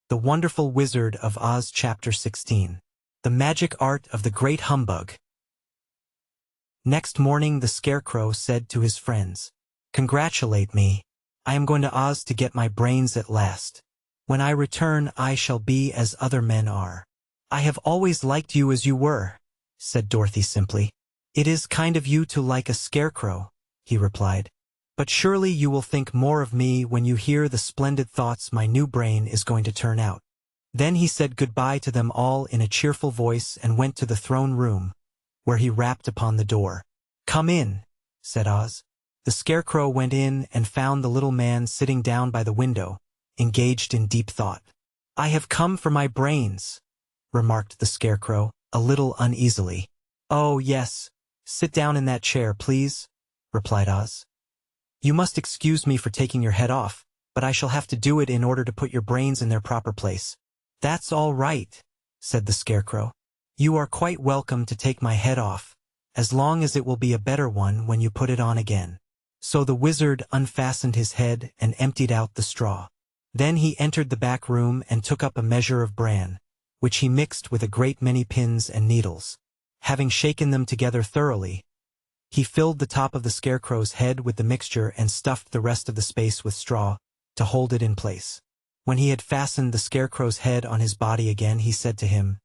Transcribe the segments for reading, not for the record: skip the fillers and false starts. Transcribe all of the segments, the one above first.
The Wonderful Wizard of Oz Chapter 16. The Magic Art of the Great Humbug. Next morning the Scarecrow said to his friends, "Congratulate me. I am going to Oz to get my brains at last. When I return I shall be as other men are." "I have always liked you as you were," said Dorothy simply. "It is kind of you to like a scarecrow," he replied. "But surely you will think more of me when you hear the splendid thoughts my new brain is going to turn out." Then he said goodbye to them all in a cheerful voice and went to the throne room, where he rapped upon the door. "Come in," said Oz. The Scarecrow went in and found the little man sitting down by the window, engaged in deep thought. "I have come for my brains," remarked the Scarecrow, a little uneasily. "Oh, yes. Sit down in that chair, please," replied Oz. "You must excuse me for taking your head off, but I shall have to do it in order to put your brains in their proper place." "That's all right," said the Scarecrow. "You are quite welcome to take my head off, as long as it will be a better one when you put it on again." So the wizard unfastened his head and emptied out the straw. Then he entered the back room and took up a measure of bran, which he mixed with a great many pins and needles. Having shaken them together thoroughly, he filled the top of the Scarecrow's head with the mixture and stuffed the rest of the space with straw to hold it in place. When he had fastened the Scarecrow's head on his body again, he said to him,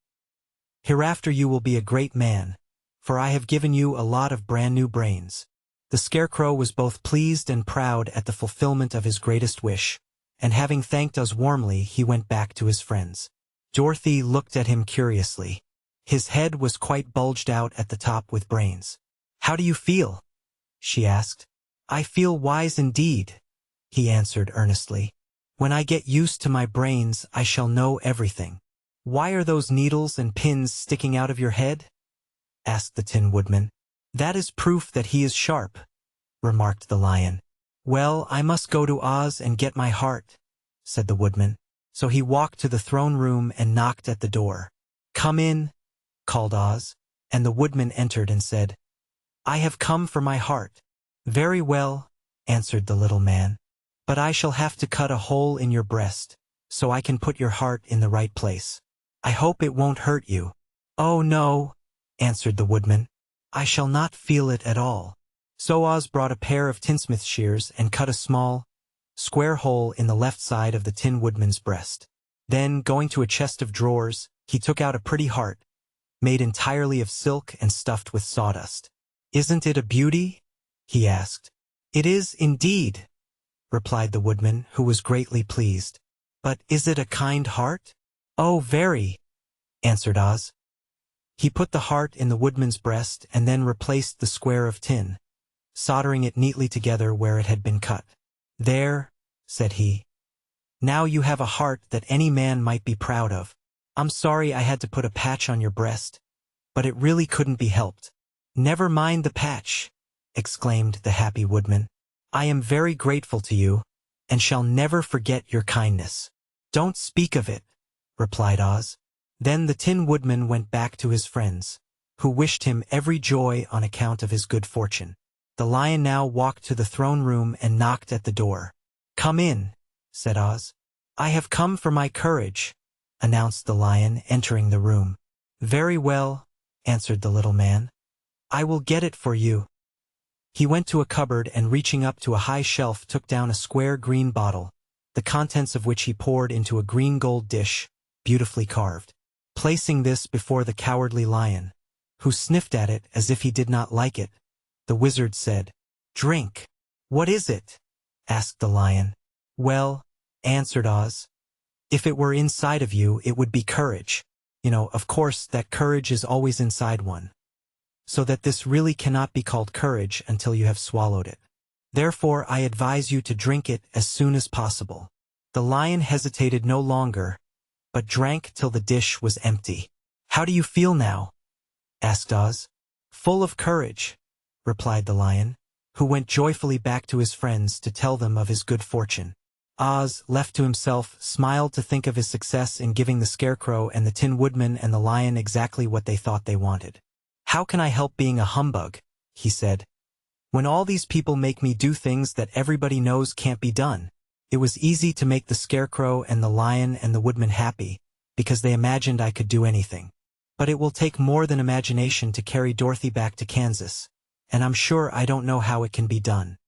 "Hereafter you will be a great man, for I have given you a lot of brand new brains." The Scarecrow was both pleased and proud at the fulfillment of his greatest wish, and having thanked us warmly, he went back to his friends. Dorothy looked at him curiously. His head was quite bulged out at the top with brains. "How do you feel?" she asked. "I feel wise indeed," he answered earnestly. "When I get used to my brains, I shall know everything." "Why are those needles and pins sticking out of your head?" asked the Tin Woodman. "That is proof that he is sharp," remarked the Lion. "Well, I must go to Oz and get my heart," said the Woodman. So he walked to the throne room and knocked at the door. "Come in," called Oz, and the Woodman entered and said, "I have come for my heart." "Very well," answered the little man, "but I shall have to cut a hole in your breast, so I can put your heart in the right place. I hope it won't hurt you." "Oh no," answered the Woodman, "I shall not feel it at all." So Oz brought a pair of tinsmith shears and cut a small, square hole in the left side of the Tin Woodman's breast. Then, going to a chest of drawers, he took out a pretty heart, made entirely of silk and stuffed with sawdust. "Isn't it a beauty?" he asked. "It is, indeed," replied the Woodman, who was greatly pleased. "But is it a kind heart?" "Oh, very," answered Oz. He put the heart in the Woodman's breast and then replaced the square of tin, soldering it neatly together where it had been cut. "There," said he. "Now you have a heart that any man might be proud of. I'm sorry I had to put a patch on your breast, but it really couldn't be helped." "Never mind the patch," exclaimed the happy Woodman. "I am very grateful to you, and shall never forget your kindness." "Don't speak of it," replied Oz. Then the Tin Woodman went back to his friends, who wished him every joy on account of his good fortune. The Lion now walked to the throne room and knocked at the door. "Come in," said Oz. "I have come for my courage," announced the Lion, entering the room. "Very well," answered the little man. "I will get it for you." He went to a cupboard and, reaching up to a high shelf, took down a square green bottle, the contents of which he poured into a green gold dish, beautifully carved. Placing this before the Cowardly Lion, who sniffed at it as if he did not like it, the wizard said, "Drink." "What is it?" asked the Lion. "Well," answered Oz, "if it were inside of you, it would be courage. Of course, that courage is always inside one. So that this really cannot be called courage until you have swallowed it. Therefore, I advise you to drink it as soon as possible." The Lion hesitated no longer, but drank till the dish was empty. "How do you feel now?" asked Oz. "Full of courage," replied the Lion, who went joyfully back to his friends to tell them of his good fortune. Oz, left to himself, smiled to think of his success in giving the Scarecrow and the Tin Woodman and the Lion exactly what they thought they wanted. "How can I help being a humbug?" he said, "when all these people make me do things that everybody knows can't be done? It was easy to make the Scarecrow and the Lion and the Woodman happy, because they imagined I could do anything. But it will take more than imagination to carry Dorothy back to Kansas, and I'm sure I don't know how it can be done.